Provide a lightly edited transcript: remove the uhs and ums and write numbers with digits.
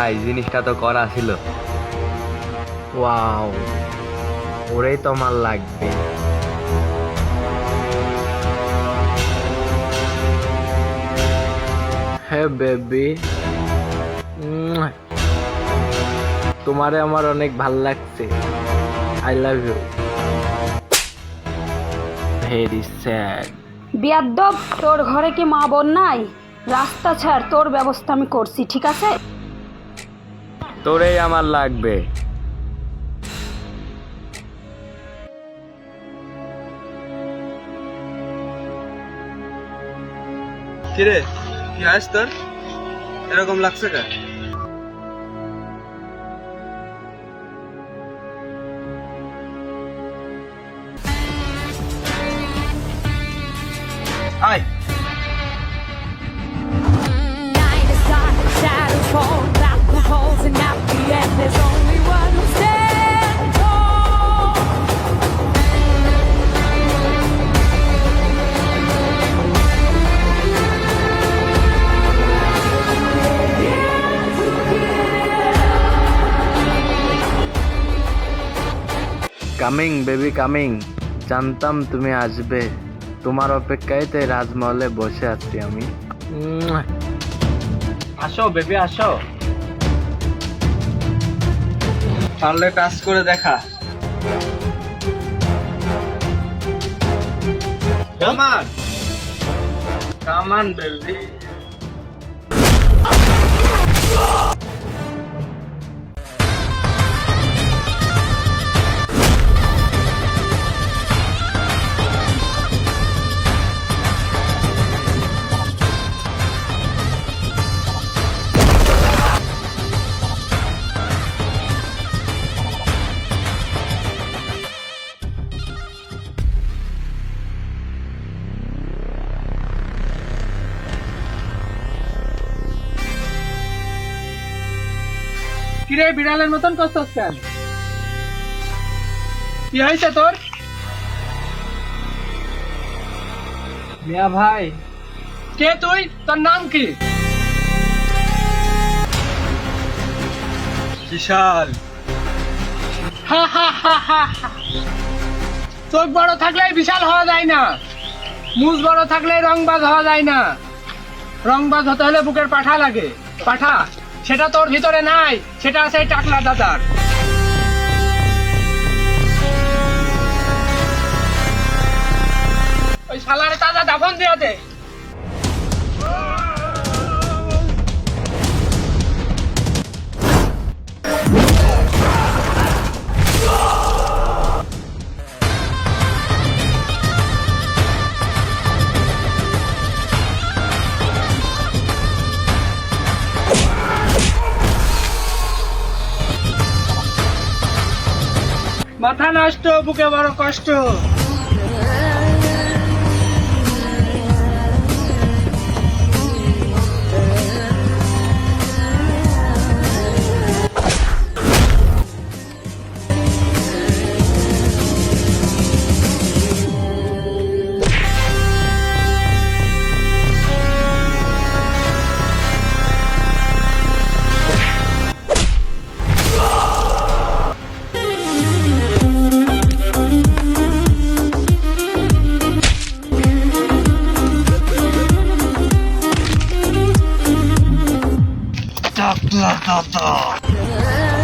ভাই জিনিসটা তো করা ছিল। ওয়াও, ওরেই তো আমার লাগবে। হ্যাঁ বেবি, তোমারে আমার অনেক ভাল লাগছে। I love you. Very sad. বিয়াদ্দব, তোর ঘরে কি মা বোন নাই? রাস্তা ছাড়, তোর ব্যবস্থা আমি করছি, ঠিক আছে? তোরেই আমার লাগবে। কিরে, কি আস তোর এরকম লাগছে কেন? আয় Night is dark, the shadows fall, black holes and at the end there's only one who stands tall. Coming baby coming. জানতাম তুমি আসবে, তোমার অপেক্ষায় তাই রাজমহলে বসে আছি আমি। আসো বেবি আসো। পারলে টাচ করে দেখা। কামান কামান বেবি। কিরে বিড়ালের মতন করছস কেন? কি হয়েছে তোর? মিয়া ভাই, কে তুই? তোর নাম কি? বিশাল। চোখ বড় থাকলে বিশাল হওয়া যায় না, মুজ বড় থাকলে রংবাজ হওয়া যায় না। রংবাজ হতে হলে বুকের পাঠা লাগে। পাঠা সেটা তোর ভিতরে নাই, সেটা আছে এই টাকলা দাদার। ওই শালারে তাজা দাফন দিয়ে দে। মাথা নষ্ট, বুকে বড় কষ্ট। Da, da, da, da.